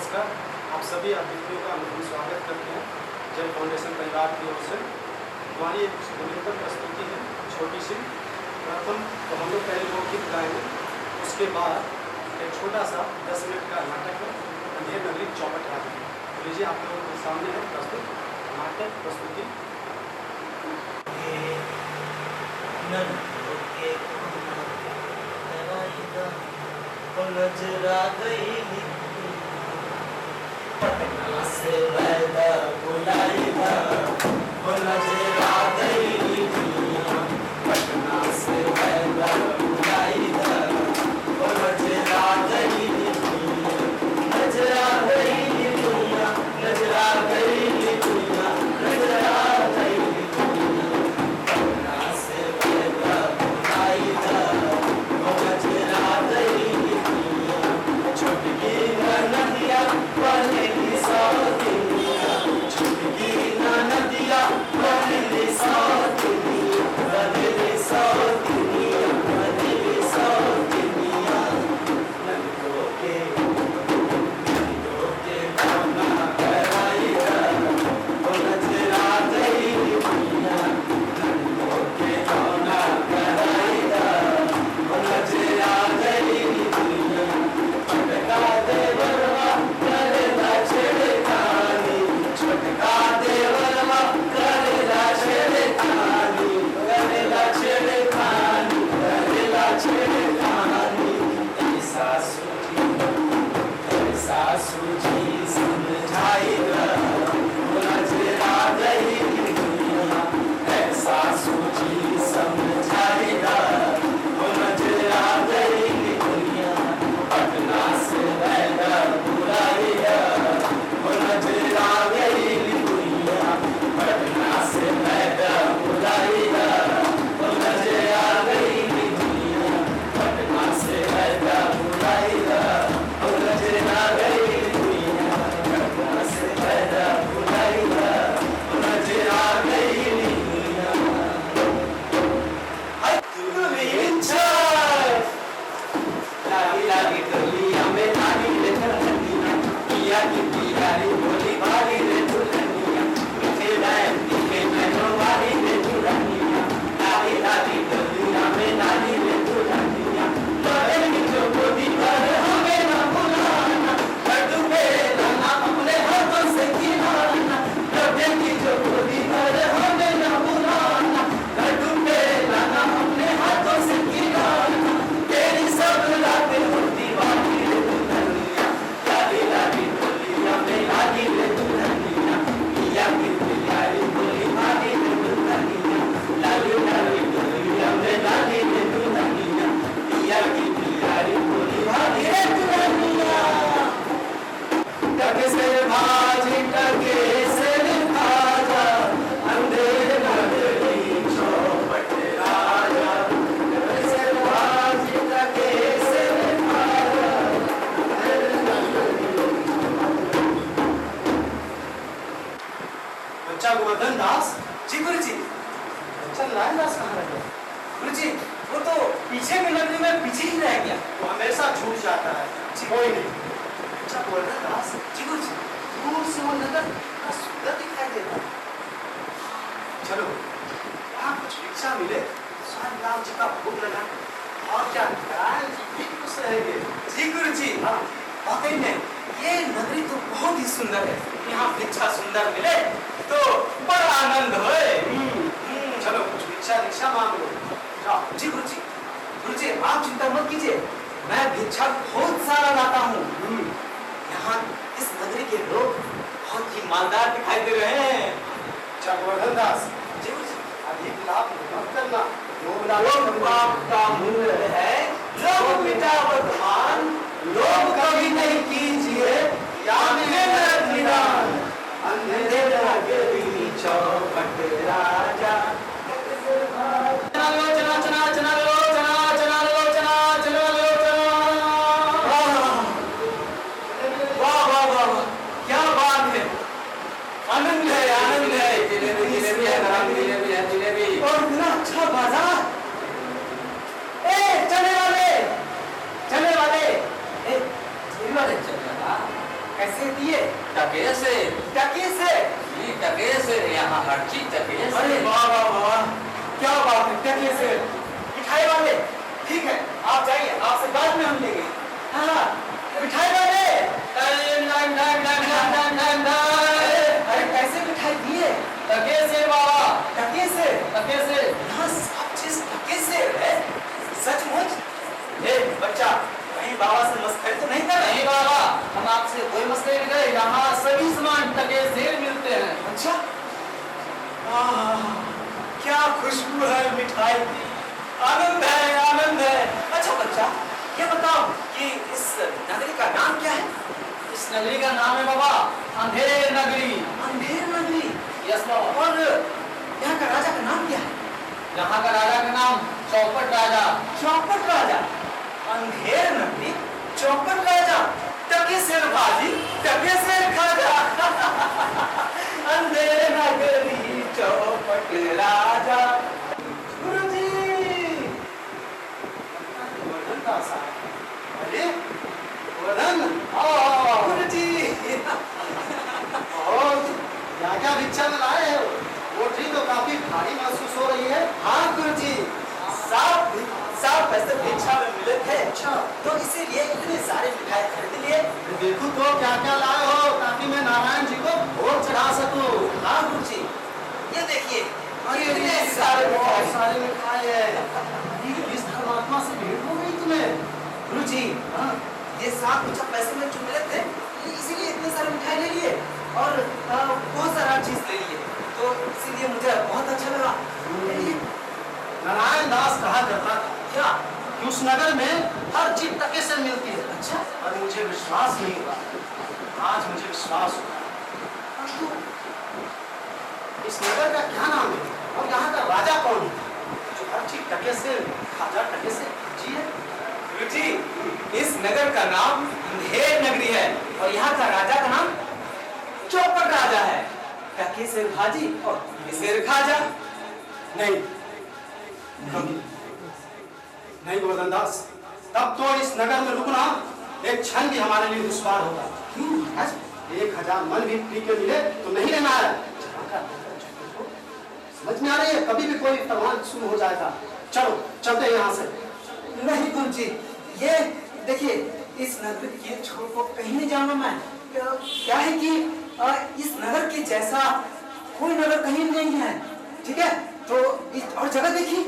नमस्कार। आप सभी अतिथियों का हम स्वागत करते हैं जल फाउंडेशन परिवार की ओर से। हमारी एक निरंतर प्रस्तुति है छोटी सी। प्रथम तो हम लोग पहले मौखिक गाएंगे, उसके बाद एक छोटा सा 10 मिनट का नाटक है अंधेर नगरी चौपट रात। तो लीजिए आप लोगों के सामने है प्रस्तुत नाटक प्रस्तुति। नजरा गई पटना से पैदा बुलाई था, वो नजरा गई पटना से पैदा बुलाई था, वो नजरा गई नजरा गई दुनिया, नजरा गई दुनिया, नजरा गई पटना से पैदा बुलाई था, वो नजरा गई छुटकी नदिया बहली सौ दुनिया, छुटकी नदिया बहली सौ दुनिया, बहली सौ दुनिया, बहली सौ दुनिया। नदियों के गाना कराएगा, वो नजरा गई दुनिया, नदियों के गाना कराएगा, वो नजरा गई दुनिया। छोटका देवरवा करेला छेड़खानी, छोटका देवरवा करेला छेड़खानी, करेला छेड़खानी, करेला छेड़खानी। सासू जी समझाएगा, वो नजरा गई दुनिया, सासू जी समझाएगा, वो नजरा गई दुनिया। पटना से पैदा बुलाएगा, वो नजरा गई दुनिया, पटना से पैदा बुलाएगा, वो नजरा गई दुनिया, पटना से पैदा बुलाएगा, वो नजरा गई दुनिया, पटना से पैदा बुलाएगा, वो नजरा गई दुनिया। लागी लागी डोलिया में नारी रे दुल्हनिया, पिया की पियारी बोली भारी रे दुल्हनिया, मीठे नैन दिखे नैनो वाली रे दुल्हनिया। लागी लागी डोलिया में नारी रे दुल्हनिया, लोहे की जो गोदी पर हमें न भुलाना, लड्डू पे लाना अपने हाथों से खिलाना, लोहे की जो गोदी पर हमें न भुलाना, लड्डू पे लाना अपने हाथों से खिलाना। तेरी सब रातें होती वाली रे दुल्हनिया, लागी लागी डोलिया में लागी रे दुल्हनिया, पिया की पियारी बोली भागी रे दुल्हनिया, लागी लागी डोलिया में लागी रे दुल्हनिया, पिया की पियारी बोली भागी रे दुल्हनिया। टके से भाजी टके से भाजा, अंधेर नगरी चौपट राजा, टके से भाजी टके से भाजा, अंधेर नगरी। बच्चा गोवर्धन दास जी गुरुजी। बच्चा नारायण दास कहाँ रह गया? गुरुजी वो तो पीछे में नगरी में पीछे ही रह गया। वो हमेशा छूट जाता है। कोई नहीं। बच्चा गोवर्धन दास जी गुरुजी। दूर से वो नगर बड़ा सुंदर दिखाई देता है। चलो वहाँ कुछ भिक्षा मिले, स्वामी राम जी का भोग लगा और क्या नारायण जी भी खुश रहेंगे। जी गुरुजी। हाँ वाकई में ये नगरी तो बहुत ही सुंदर है। यहाँ भिक्षा सुंदर मिले तो बड़ा आनंद होए। चलो कुछ भिक्षा दीक्षा मांग लो। जाओ। जी गुरुजी। गुरुजी आप चिंता मत कीजिए, मैं भिक्षा बहुत सारा लाता हूँ। यहाँ इस नगरी के लोग बहुत ही मालदार दिखाई दे रहे हैं। अच्छा गोवर्धन दास जी गुरुजी। अधिक लाभ मत करना। लोभ पाप का मूल है, लोभ मिटावत मान, लोभ कभी नहीं कीजिए, याद में निदान। अंधेर नगरी चौपट राजा, चना लो चना चना चना लो चना चना लो चना चना लो चना। वाह वाह वाह क्या बात है, आनंद है आनंद है। जिलेबी जिलेबी है, गरम जिलेबी है, जिलेबी और इतना अच्छा बाजार। ए चने वाले टके से जी, टके से यहाँ हर चीज टके से। अरे वाह वाह वाह, क्या बात है, टके से मिठाई वाले। ठीक है, आप जाइए, आपसे बाद में हम लेंगे। हाँ, मिठाई वाले। अरे कैसे मिठाई दिए? टके से बाबा, टके से? टके से। यहाँ सब चीज टके से है, सचमुच? ए बच्चा, कहीं बाबा से मस्करी तो नहीं कर रहे? नहीं बाबा, हम आपसे कोई मसले नहीं करे, यहाँ सभी सामान टके से मिलते हैं। अच्छा, क्या खुशबू है मिठाई की, आनंद है, आनंद है। अच्छा बच्चा, ये बताओ कि इस नगरी का नाम क्या है? इस नगरी का नाम है बाबा अंधेर नगरी। अंधेर नगरी। यस बाबा। और यहाँ का राजा का नाम क्या है? यहाँ का राजा का नाम चौपट राजा। चौपट राजा। अंधेर नगरी, चौपट राजा, टके शेर भाजी, टके शेर खाजा। अंधेर नगरी, चौपट राजा। गुरुजी, वर्धन का साहब। अरे वर्धन, गुरुजी। क्या क्या भिक्षा में लाए हो? पोटली तो काफी भारी महसूस हो रही है। हाँ गुरुजी, साहब पैसे भिक्षा में मिले थे। अच्छा, तो इसीलिए इतने सारे मिठाई खरीद लिए। देखो तो क्या क्या लाए हो, ताकि मैं नारायण जी को भोग चढ़ा सकूं। हाँ गुरुजी, ये देखिए, अरे सारे बहुत सारे मिठाई है। इस धर्मात्मा से भेंट हो गई तुम्हें? गुरुजी, हाँ, ये साहब कुछ पैसे में जो मिले थे, इसीलिए इतने सारे मिठाई ले लिए और बहुत सारा चीज ले लिए, तो इसीलिए मुझे बहुत अच्छा लगा। नारायण दास कहा करता था क्या कि उस नगर में हर चीज टके से मिलती है। अच्छा, और मुझे विश्वास नहीं हुआ, आज मुझे विश्वास हुआ। परंतु इस नगर का क्या नाम है और यहाँ का राजा कौन है जो हर चीज टके से, खाजा टके से जी है? गुरुजी, इस नगर का नाम अंधेर नगरी है और यहाँ का राजा का नाम चौपट राजा है। टके शेर भाजी और शेर खाजा। नहीं, नहीं गोवर्धन दास, तब तो इस नगर में रुकना एक क्षण भी हमारे लिए दुश्वार होगा। क्यों? 1000 मन भी फ्री के मिले तो नहीं लेना है। समझ में आ रही है? कभी भी कोई फरमान शुरू हो जाएगा। चलो चलते हैं यहाँ से। नहीं गुरुजी, ये देखिए, इस नगर के छोर को कहीं नहीं जाऊंगा मैं। क्या है कि इस नगर के जैसा कोई नगर कहीं नहीं है। ठीक है, तो इस और जगह देखिए,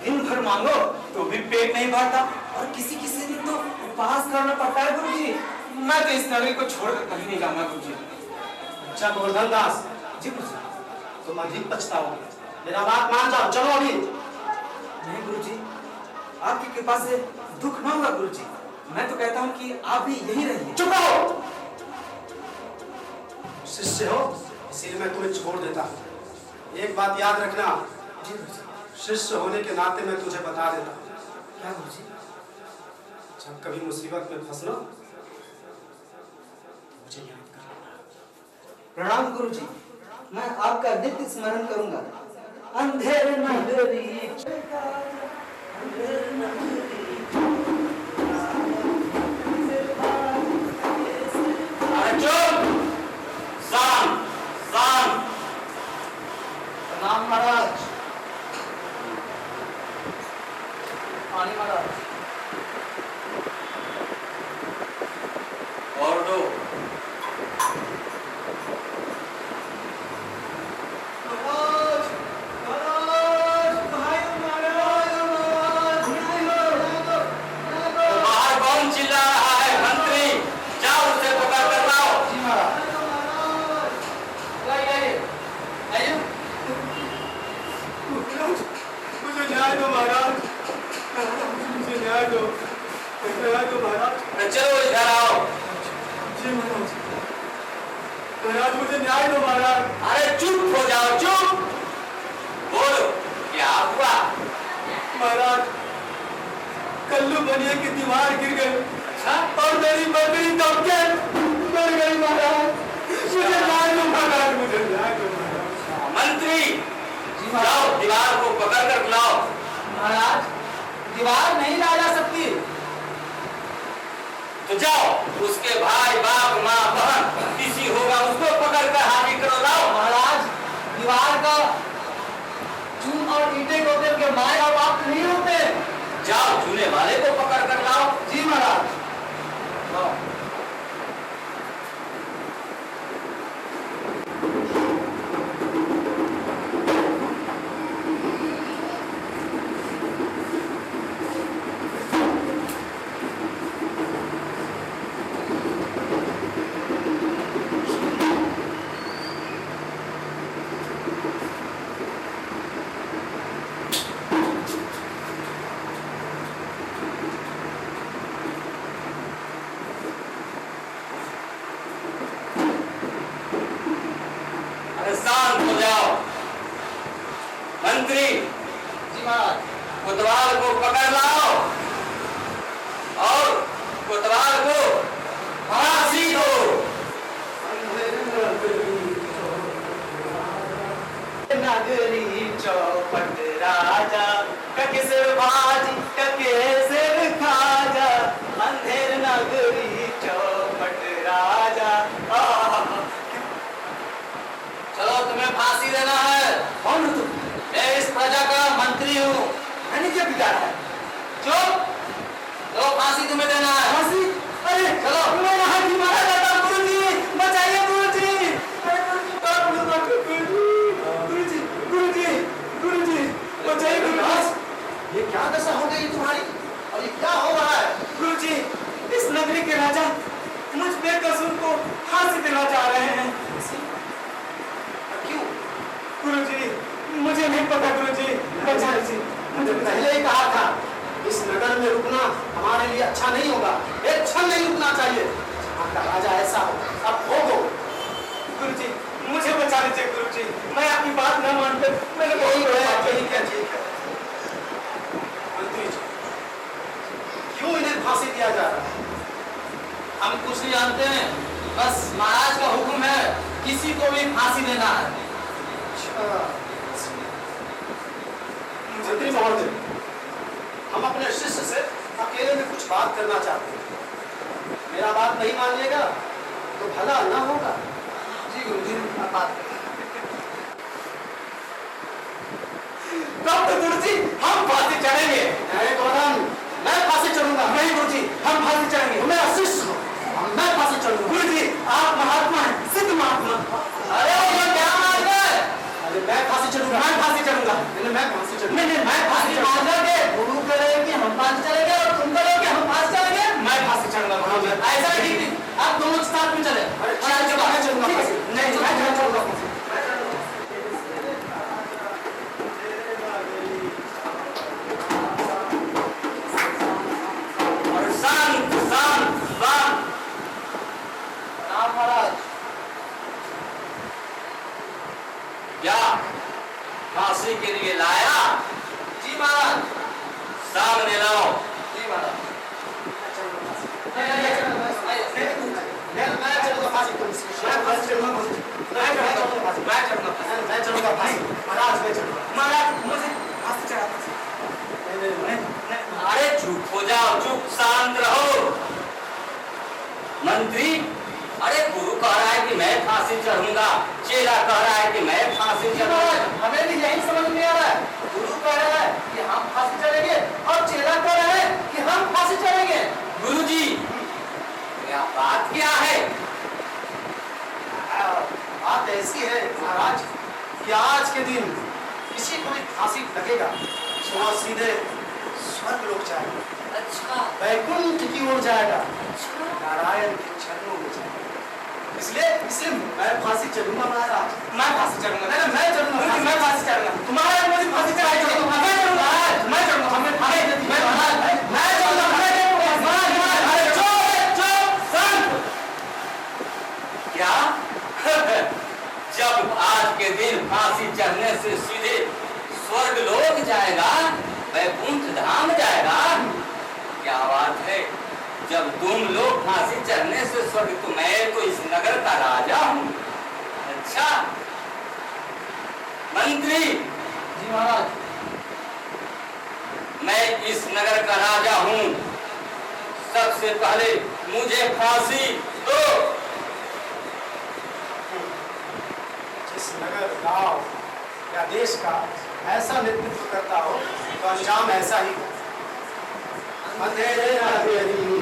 दिन भर मांगो तो भी पेट नहीं भरता और किसी किसी दिन तो उपवास करना पड़ता है। गुरुजी, मैं तो इस नगरी को छोड़कर कहीं नहीं जाऊंगा गुरुजी। अच्छा गोवर्धन दास, जी गुरुजी। तुम अधिक पछताओगे, मेरा बात मान जाओ, चलो अभी। नहीं गुरुजी, आपकी कृपा से दुख ना होगा गुरुजी। मैं तो कहता हूँ कि आप भी यही रहिए। चुप रहो, शिष्य हो इसीलिए मैं तुम्हें छोड़ देता हूँ। एक बात याद रखना, जी गुरुजी। शिष्य होने के नाते मैं तुझे बता देता हूँ, क्या गुरुजी? जब कभी मुसीबत में फंसना मुझे याद करना। प्रणाम गुरुजी, मैं आपका नित्य स्मरण करूंगा। अंधेर नगरी, अंधेर नगरी। शांत शांत। प्रणाम महाराज। पानी महाराज। और दो। बाहर कौन चिल्ला रहा है? मंत्री, जाओ उसे पकड़ कर लाओ। जी महाराज। आइए। मुझे न्याय दो महाराज, मुझे न्याय दो, न्याय दो महाराज। चलो इधर आओ। जी महाराज, महाराज मुझे न्याय दो महाराज। अरे चुप हो जाओ, चुप। बोलो क्या हुआ? महाराज, कल्लू बनिए की दीवार गिर गई। अच्छा, और मेरी बकरी दब के मर गई महाराज। मुझे न्याय दो महाराज, मुझे न्याय दो महाराज। मंत्री जाओ दीवार को पकड़ कर लाओ। महाराज, दीवार नहीं ला जा सकती। तो जाओ उसके भाई बाप माँ बहन किसी होगा उसको पकड़ कर हाजिर करो लाओ। महाराज दीवार का चून और ईंटे को देख के माए और बाप नहीं होते। जाओ चूने वाले को पकड़ कर लाओ। जी महाराज। लाओ। शांत हो जाओ। मंत्री जी महाराज। कोतवाल को पकड़ लाओ और कोतवाल को फांसी दो। नगरी चौपट राजा कके सिर बाजी कके सिर खाजा। अंधेर नगरी चौपट राजा। चलो तुम्हें फांसी देना है। कौन हो तुम? मैं इस प्रजा का मंत्री हूँ। मैंने क्या बिगाड़ा है? चुप। तो फांसी तुम्हें देना है। फांसी? अरे चलो। मैं यहाँ भी मारा जाता हूँ। गुरुजी बचाइए गुरुजी। अरे गुरुजी गुरुजी गुरुजी बचाइए गुरुजी। ये क्या दशा हो गई तुम्हारी और ये क्या हो रहा है? गुरुजी इस नगरी के राजा मुझ बेकसूर को फांसी देना चाह रहे हैं। क्यों? गुरुजी मुझे नहीं पता गुरुजी बचा लीजिए। मुझे पहले ही कहा था इस नगर में रुकना हमारे लिए अच्छा नहीं होगा। एक क्षण नहीं रुकना चाहिए। आपका राजा ऐसा हो अब हो। गुरुजी मुझे बचा लीजिए गुरुजी। मैं आपकी बात न मानकर मैंने ठीक है। मंत्री जी क्यों इन्हें फांसी दिया जा रहा है? हम कुछ नहीं जानते हैं, बस महाराज का हुक्म है किसी को भी फांसी देना है। मंत्री महोदय हम अपने शिष्य से अकेले में कुछ बात करना चाहते हैं। मेरा बात नहीं मानिएगा तो भला ना होगा। जी गुरुजी बात तब तो गुरुजी हम फांसी चढ़ेंगे। अरे गौरव मैं फांसी चढ़ूंगा। नहीं गुरुजी हम फांसी चढ़ेंगे। मेरा शिष्य हो मैं फांसी चढ़ूंगा। गुरुजी आप महात्मा हैं, सिद्ध महात्मा। अरे ये क्या मार गए? अरे मैं फांसी चढ़ूंगा। मैं फांसी चढ़ूंगा। मैं फांसी चढ़ूंगा। नहीं मैं फांसी चढ़ूंगा। गुरु करेंगे कि हम फांसी चलेंगे और तुम करोगे हम फांसी चलेंगे। मैं फांसी चढ़ूंगा गुरुजी। ऐसा ठीक नहीं, आप दोनों साथ में चले। अरे मैं चढ़ूंगा फांसी। नहीं मैं चढ़ूंगा फांसी। और शांत शांत शांत। राम महाराज क्या फांसी के लिए लाया? जी महाराज। सामने लाओ। जी महाराज मैं चढ़ूंगा फांसी। मैं फांसी चढ़ूंगा। मैं चढ़ूंगा फांसी। मैं चढ़ूंगा फांसी। महाराज मैं चढ़ूंगा। महाराज मुझे फांसी चढ़ा दीजिए। अरे चुप हो जाओ, चुप शांत रहो। मंत्री अरे गुरु कह रहा है कि मैं फांसी चढ़ूंगा, चेला कह रहा है कि मैं फांसी चढ़ूंगा। हमें भी यही समझ में आ रहा है। गुरु कह रहा है कि हम फांसी चढ़ेंगे और चेला कह रहा है कि हम फांसी चढ़ेंगे। गुरुजी क्या बात क्या है? बात ऐसी है महाराज कि आज के दिन किसी को भी फांसी लगेगा तो वह सीधे स्वर्ग लोक जाएगा। अच्छा वैकुंठ की ओर जाएगा। नारायण के चरणों में जाएगा। इसलिए मैं फांसी चढ़ूंगा महाराज। मैं फांसी चढ़ूंगा। नहीं मैं चढ़ूंगा। गुरुजी मैं फांसी चढ़ूंगा। तुम्हारे मुझे फांसी चढ़ाई मैं चढ़ूंगा। मैं चढ़ूंगा। हमें फांसी देती है। मैं चढ़ूंगा। अरे चुप शांत। क्या जब आज के दिन फांसी चढ़ने से सीधे स्वर्ग लोक जाएगा, वैकुंठ धाम जाएगा? क्या बात है, जब तुम लोग फांसी चढ़ने से स्वर्ग, तो मैं तो इस नगर का राजा हूँ। अच्छा मंत्री जी महाराज। मैं इस नगर का राजा हूँ। सबसे पहले मुझे फांसी दो। जिस नगर, गांव या देश का ऐसा नेतृत्व करता हो तो अंजाम ऐसा ही हो। अंधेरे अंधेरी